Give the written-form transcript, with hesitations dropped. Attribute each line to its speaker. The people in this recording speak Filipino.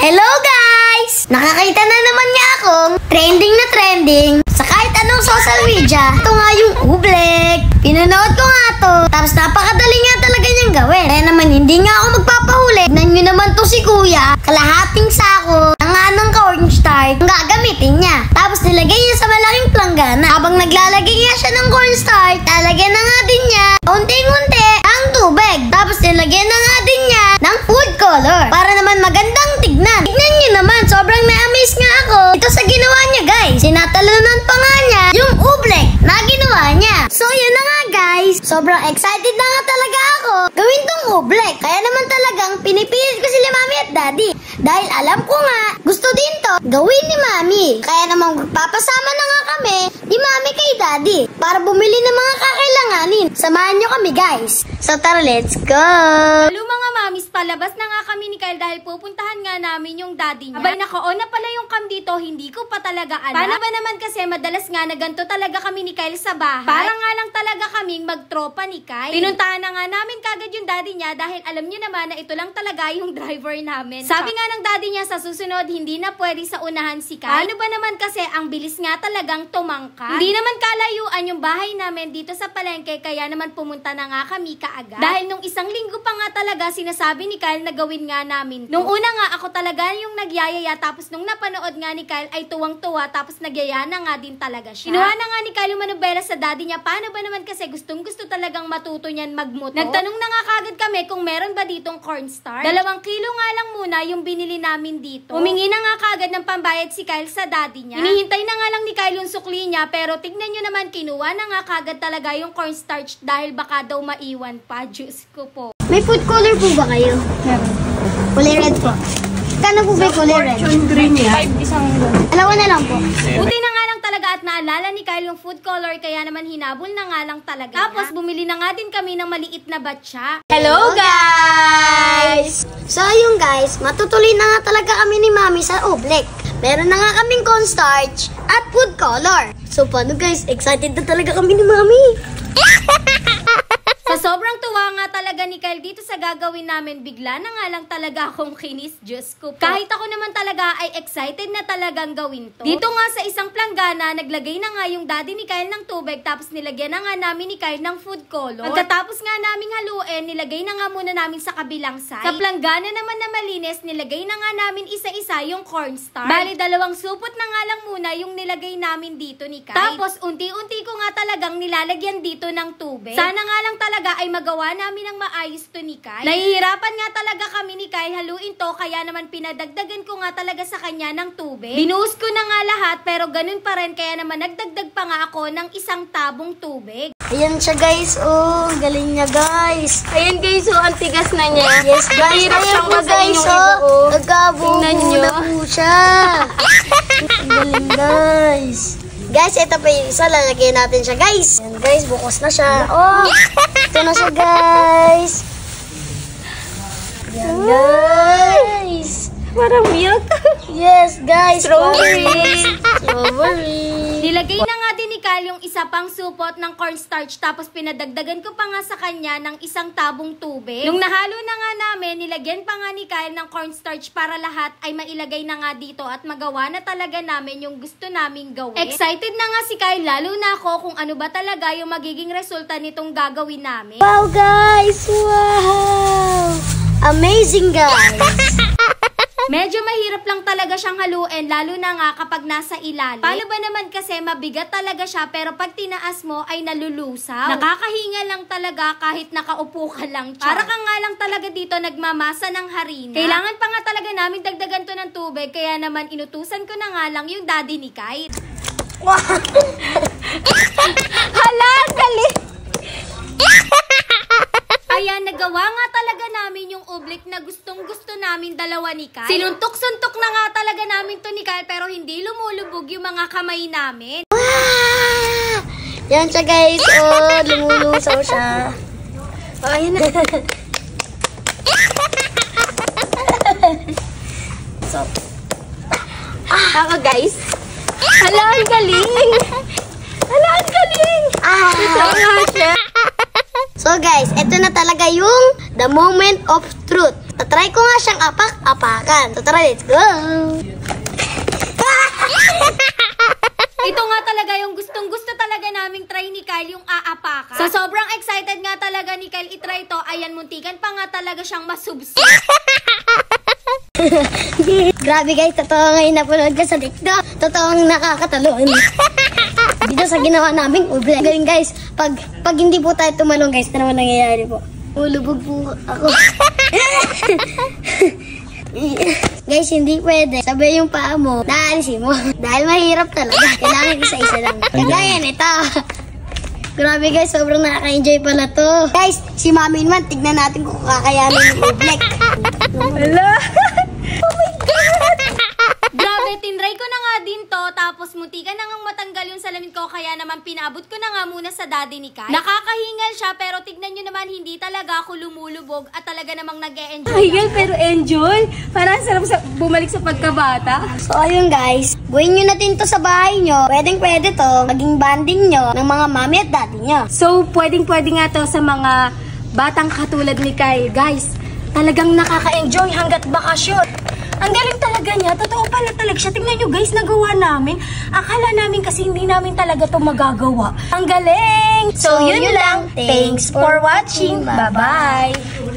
Speaker 1: Hello guys! Nakakita na naman niya akong trending na trending sa kahit anong social media. Ito nga yung Oobleck. Pinanood ko nga to. Tapos napakadali nga talaga niyang gawin. Kaya naman hindi nga ako magpapahuli. Tignan nyo naman to si kuya. Kalahating sako ng cornstarch ang gagamitin niya. Tapos nilagay niya sa malaking planggana. Habang naglalagay nga siya ng cornstarch, lalagyan na nga din niya unti-unti ang tubig. Tapos nilagyan na nga din niya ng food color para naman magandang tignan. Tignan nyo naman, sobrang na-amaze nga ako ito sa ginawa niya guys. Sinatalunan pa nga niya yung Oobleck na ginawa niya. So yun na nga guys, sobrang excited na nga talaga ako gawin tong Oobleck. Kaya naman talagang pinipilit ko sila mami at daddy. Dahil alam ko nga, gusto din to gawin ni mami. Kaya naman magpapasama na nga kami ni mami kay daddy para bumili ng mga kakailanganin. Samahan nyo kami guys. So tara, let's go!
Speaker 2: Hello mga mamis, palabas na nga kami ni Kyle dahil pupuntahan nga namin yung daddy niya. Abay naka-on na pala yung cam dito, hindi ko pa talaga alam. Paano ba naman kasi madalas nga na ganito talaga kami ni Kyle sa bahay. Para nga lang talaga kaming magtropa ni Kyle. Pinuntahan na nga namin kagad yung daddy niya dahil alam niyo naman na ito lang talaga yung driver namin. Sabi nga ng daddy niya sa susunod, hindi na pwede sa unahan si Kyle. Ano ba naman kasi ang bilis nga talagang tumangka. Hindi naman kalayuan yung bahay namin dito sa palengke kaya naman pumunta na nga kami kaagad. Dahil nung isang linggo pa nga talaga sinasabi ni Kyle na gawin nga namin. Nung una nga ako talaga yung nagyayaya tapos nung napanood nga ni Kyle ay tuwang-tuwa tapos nagyaya na nga din talaga siya. Kinuha na nga ni Kyle yung manubela sa daddy niya. Paano ba naman kasi gustong-gusto talagang matuto niyan magmoto. Nagtanong na nga kagad kami kung meron ba ditong cornstarch. 2 kilo nga lang muna yung binili namin dito. Humingi na nga kagad ng pambayad si Kyle sa daddy niya. Hinihintay na nga lang ni Kyle yung sukli niya pero tignan nyo naman kinuha na nga kagad talaga yung cornstarch dahil baka daw maiwan pa. Diyos ko po.
Speaker 1: May food color po ba kayo? Kulay red po. Kano po ba kulay red?
Speaker 3: Green yan.
Speaker 1: Dalawa na lang po.
Speaker 2: Buti na nga lang talaga at naalala ni Kyle yung food color kaya naman hinabol na nga lang talaga. Tapos bumili na nga din kami ng maliit na batya.
Speaker 1: Hello guys! So yung guys, matutuloy na nga talaga kami ni mami sa Oobleck. Meron na nga kaming cornstarch at food color. So paano guys, excited na talaga kami ni mami.
Speaker 2: Sa sobrang tuwa nga talaga ni Kyle dito sa gagawin namin, bigla na nga lang talaga akong kinis, Diyos ko po. Kahit ako naman talaga ay excited na talagang gawin to. Dito nga sa isang planggana, naglagay na nga yung daddy ni Kyle ng tubig tapos nilagyan na nga namin ni Kyle ng food color. Pagkatapos nga naming haluin, nilagay na nga muna namin sa kabilang side. Sa planggana naman na malinis, nilagay na nga namin isa-isa yung cornstarch. Bali, 2 supot na nga lang muna yung nilagay namin dito ni Kyle. Tapos unti-unti ko nga talagang nilalagyan dito ng tubig. Sana nga lang talaga ay magawa namin ng maayos to ni Kyle. Nahihirapan nga talaga kami ni Kyle haluin to kaya naman pinadagdagan ko nga talaga sa kanya ng tubig. Binuhos ko na nga lahat pero ganun pa rin kaya naman nagdagdag pa nga ako ng 1 tabong tubig.
Speaker 1: Ayan siya guys, oh, galing niya guys.
Speaker 3: Ayan guys, so ang tigas na niya.
Speaker 1: Yes guys, ayan po guys, oh. Nagkabubo na po siya. Galing guys. Guys, ito pa yung isa. Lalagyan natin siya, guys. Ayan, guys. Bukos na siya. Oh, ito na siya, guys. Ayan, guys.
Speaker 3: Parang milk.
Speaker 1: Yes, guys.
Speaker 3: Strawberry.
Speaker 1: Strawberry.
Speaker 2: Nilagay na nga din ni Kyle yung isa pang supot ng cornstarch tapos pinadagdagan ko pa nga sa kanya ng 1 tabong tubig. Nung nahalo na nga namin, nilagyan pa nga ni Kyle ng cornstarch para lahat ay mailagay na nga dito at magawa na talaga namin yung gusto naming gawin. Excited na nga si Kyle, lalo na ako kung ano ba talaga yung magiging resulta nitong gagawin namin.
Speaker 1: Wow, guys. Wow. Amazing, guys.
Speaker 2: Medyo mahirap lang talaga siyang haluin, lalo na nga kapag nasa ilalim. Paano ba naman kasi mabigat talaga siya, pero pag tinaas mo ay nalulusaw. Nakakahinga lang talaga kahit nakaupo ka lang. Para ka nga lang talaga dito nagmamasa ng harina. Kailangan pa nga talaga namin dagdagan to ng tubig, kaya naman inutusan ko na nga lang yung daddy ni Kyle.
Speaker 1: Wow.
Speaker 2: Hala, galing! Ayan, nagawa nga talaga namin yung Oobleck na gustong-gusto namin dalawa ni Kyle. Sinuntok-suntok na nga talaga namin to ni Kyle pero hindi lumulubog yung mga kamay namin.
Speaker 1: Wow. Yan siya, guys. Oh, lumulusaw siya.
Speaker 3: Oh, ayan na.
Speaker 1: So,
Speaker 3: Ako guys. Hala, ang galing. Hala, ang galing.
Speaker 1: ah.
Speaker 3: Ito nga siya.
Speaker 1: So guys, ito na talaga yung the moment of truth. Tatry ko nga siyang apak-apakan. So tara, let's go!
Speaker 2: Ito nga talaga yung gustong-gusto talaga naming try ni Kyle, yung aapakan. So, sobrang excited nga talaga ni Kyle itry to. Ayan, muntikan pa nga talaga siyang masubsi.
Speaker 1: Grabe guys, totoo ngayon napanood ka sa TikTok. Totoong nakakatulong. Dito sa ginawa naming uble. Galing guys, pag hindi po tayo tumalong guys, na naman nangyayari po. Ulubog po ako. Guys, hindi pwede. Sabay yung paa mo, naalisin mo. Dahil mahirap talaga. Kailangan isa-isa lang. Kagaya nito. Grabe guys, sobrang nakaka-enjoy pala to. Guys, si Mami naman, tignan natin kung kakayanin yung ublek.
Speaker 3: Hala! Oh my God!
Speaker 2: Grabe, tinry ko na nga din to. Tapos muntikan na ngang matanggal yung salamin ko. Kaya naman pinabot ko na nga muna sa daddy ni Kyle. Nakakahingal siya, pero tignan nyo naman, hindi talaga ako lumulubog. At talaga namang nag-e-enjoy.
Speaker 3: Ay, girl, pero enjoy. Parang sarap bumalik sa pagkabata.
Speaker 1: So ayun guys, buuin nyo natin to sa bahay nyo. Pwedeng-pwede to, maging banding nyo ng mga mami at daddy nyo.
Speaker 3: So, pwedeng-pwede nga to sa mga batang katulad ni Kyle. Guys, talagang nakaka-enjoy hanggat bakasyon. Ang galing talaga niya. Totoo pala talaga siya. Tingnan nyo guys, nagawa namin. Akala namin kasi hindi namin talaga to magagawa. Ang galing! So, yun lang. Thanks for watching. Bye-bye!